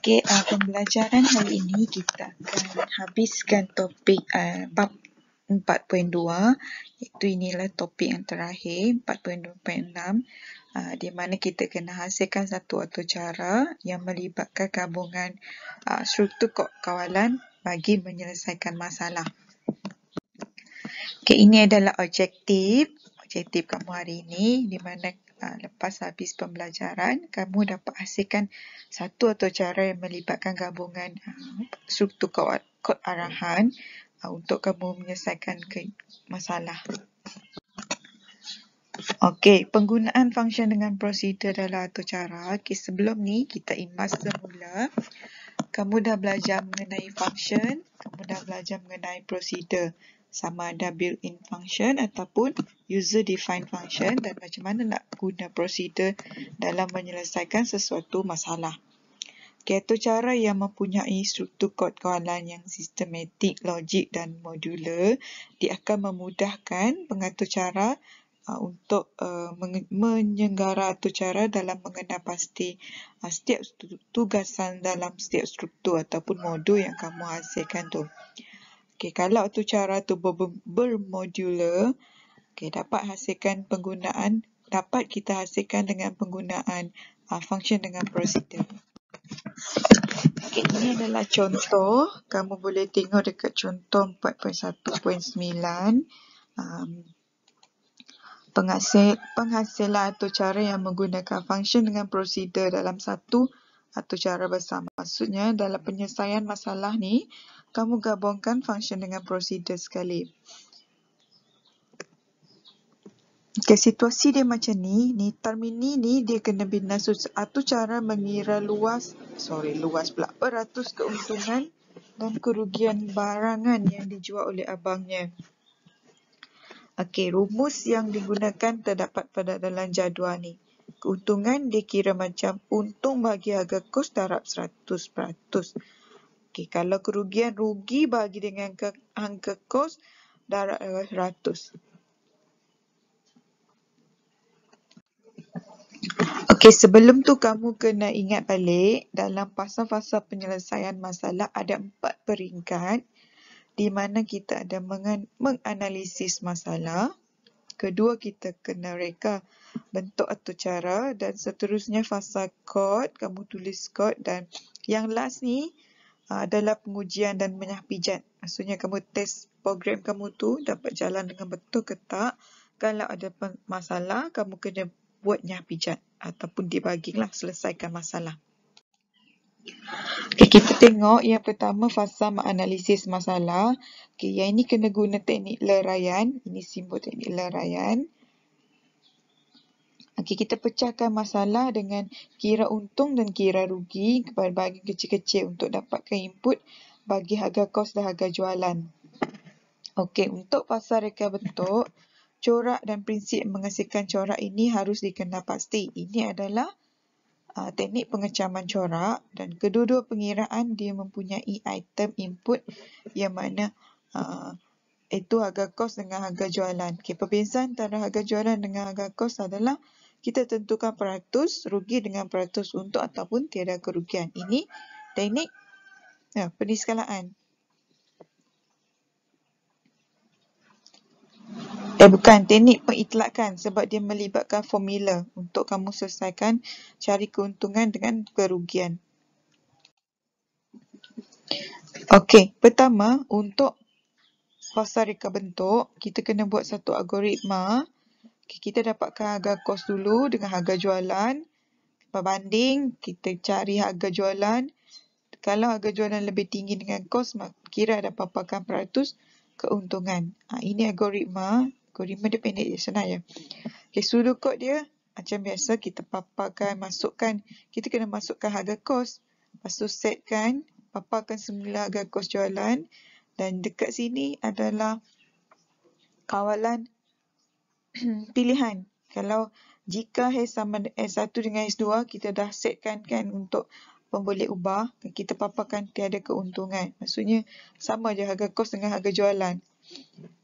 Okey, pembelajaran hari ini kita akan habiskan topik bab 4.2, iaitu inilah topik yang terakhir 4.2.6, di mana kita kena hasilkan satu atau cara yang melibatkan gabungan struktur kawalan bagi menyelesaikan masalah. Okey, ini adalah objektif kamu hari ini, di mana lepas habis pembelajaran kamu dapat hasilkan satu atau cara yang melibatkan gabungan struktur kod arahan untuk kamu menyelesaikan masalah. Okey, penggunaan function dengan prosedur dalam atau cara. Okey, sebelum ni kita imbas semula. Kamu dah belajar mengenai function, kamu dah belajar mengenai prosedur, sama ada built-in function ataupun user-defined function, dan macam mana nak guna prosedur dalam menyelesaikan sesuatu masalah. Okay, atau cara yang mempunyai struktur kod kawalan yang sistematik, logik dan modular, dia akan memudahkan pengatur cara untuk menyenggara atur cara dalam mengenal pasti setiap tugasan dalam setiap struktur ataupun modul yang kamu hasilkan tu. Okey, kalau atur cara tu bermodular, okey, dapat kita hasilkan dengan penggunaan function dengan prosedur. Okey, ini adalah contoh. Kamu boleh tengok dekat contoh 4.1.9. Penghasilan atau cara yang menggunakan function dengan prosedur dalam satu atau cara besar. Maksudnya dalam penyelesaian masalah ni, kamu gabungkan function dengan prosedur sekali. Okay, situasi dia macam ni. Term ini ni dia kena bina satu cara mengira peratus keuntungan dan kerugian barangan yang dijual oleh abangnya. Okey, rumus yang digunakan terdapat pada dalam jadual ni. Keuntungan dikira macam untung bagi harga kos darab 100%. Okey, kalau kerugian, rugi bagi dengan harga kos darab 100. Okey, sebelum tu kamu kena ingat balik dalam fasa-fasa penyelesaian masalah ada 4 peringkat di mana kita ada menganalisis masalah. Kedua, kita kena reka bentuk atau cara, dan seterusnya fasa kod, kamu tulis kod, dan yang last ni adalah pengujian dan menyah pijat. Maksudnya kamu test program kamu tu dapat jalan dengan betul ke tak. Kalau ada masalah, kamu kena buat nyah pijat ataupun debugging lah, selesaikan masalah. Okay, kita tengok yang pertama fasa menganalisis masalah. Okay, yang ini kena guna teknik leraian. Ini simbol teknik leraian. Okay, kita pecahkan masalah dengan kira untung dan kira rugi kepada bahagian kecil-kecil untuk dapatkan input bagi harga kos dan harga jualan. Okay, untuk fasa reka bentuk, corak dan prinsip menghasilkan corak ini harus dikenal pasti. Ini adalah teknik pengecaman corak, dan kedua-dua pengiraan dia mempunyai item input yang mana itu harga kos dengan harga jualan. Okay, perbezaan antara harga jualan dengan harga kos adalah kita tentukan peratus, rugi dengan peratus untung ataupun tiada kerugian. Ini teknik peniskalaan. Bukan, teknik pengitlakan, sebab dia melibatkan formula untuk kamu selesaikan cari keuntungan dengan kerugian. Okey, pertama untuk fasa reka bentuk, kita kena buat satu algoritma. Kita dapatkan harga kos dulu dengan harga jualan. Berbanding, kita cari harga jualan. Kalau harga jualan lebih tinggi dengan kos, kira ada paparkan peratus keuntungan. Ini algoritma. Algoritma dia pendek je, senang je. Okay, pseudo code dia macam biasa, kita paparkan, kita kena masukkan harga kos. Lepas tu setkan, paparkan semula harga kos jualan. Dan dekat sini adalah kawalan pilihan. Kalau jika H sama S1 dengan S2, kita dah setkan kan untuk boleh ubah. Kita paparkan tiada keuntungan. Maksudnya sama je harga kos dengan harga jualan.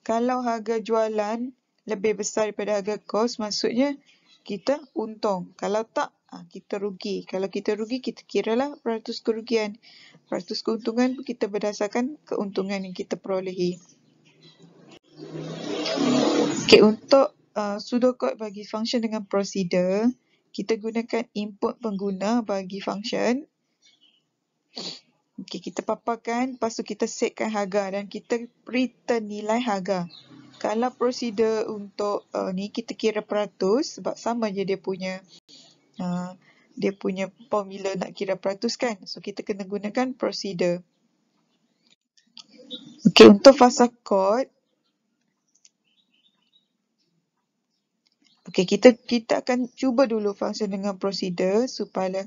Kalau harga jualan lebih besar daripada harga kos, maksudnya kita untung. Kalau tak, kita rugi. Kalau kita rugi, kita kiralah peratus kerugian. Peratus keuntungan pun kita berdasarkan keuntungan yang kita perolehi. Okey, untuk pseudocode bagi function dengan procedure, kita gunakan input pengguna bagi function. Okey, kita paparkan, lepas tu kita setkan harga dan kita return nilai harga. Kalau prosedur untuk ni kita kira peratus sebab sama je dia punya formula nak kira peratus kan. So kita kena gunakan prosedur. Okey, untuk fasa kod, okey, kita akan cuba dulu function dengan prosedur supaya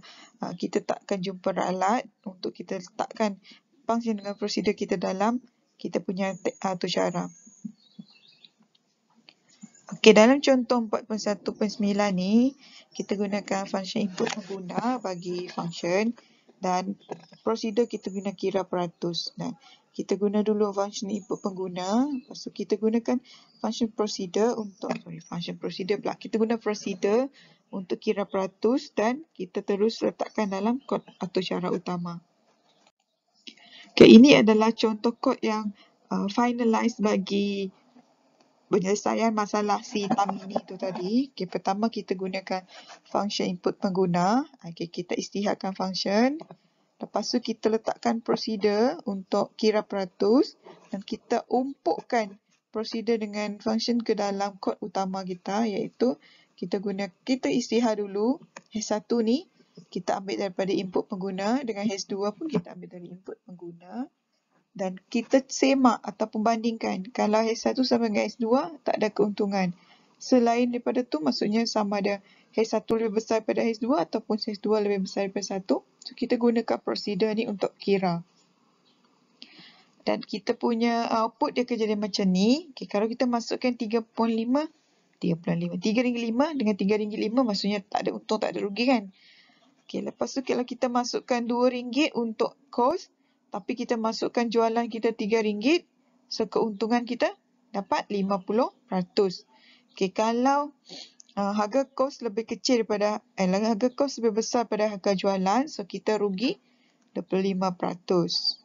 kita takkan jumpa ralat untuk kita letakkan function dengan prosedur kita dalam kita punya atur cara. Okey, dalam contoh 4.1.9 ni, kita gunakan function input pengguna bagi function dan prosedur kita guna kira peratus. Dan kita guna dulu function input pengguna, lepas tu kita gunakan function prosedur untuk, kita guna prosedur untuk kira peratus dan kita terus letakkan dalam kod atur cara utama. Okey, ini adalah contoh kod yang finalize bagi penyelesaian masalah si Tamini tu tadi. Okay, pertama kita gunakan function input pengguna. Okay, kita isytiharkan function. Lepas tu kita letakkan prosedur untuk kira peratus dan kita umpukkan prosedur dengan function ke dalam kod utama kita, iaitu kita isytihar dulu H1 ni kita ambil daripada input pengguna, dengan H2 pun kita ambil dari input pengguna. Dan kita semak ataupun bandingkan. Kalau H1 sama dengan H2, tak ada keuntungan. Selain daripada tu, maksudnya sama ada H1 lebih besar daripada H2 ataupun H2 lebih besar daripada 1. So, kita gunakan prosedur ni untuk kira. Dan kita punya output dia akan jadi macam ni. Okay, kalau kita masukkan RM3.5 dengan RM3.5 maksudnya tak ada untung, tak ada rugi kan. Okay, lepas tu kalau kita masukkan RM2 untuk kos, tapi kita masukkan jualan kita RM3, so keuntungan kita dapat 50%. Okay, kalau harga kos lebih kecil daripada, harga kos lebih besar pada harga jualan, so kita rugi 25%.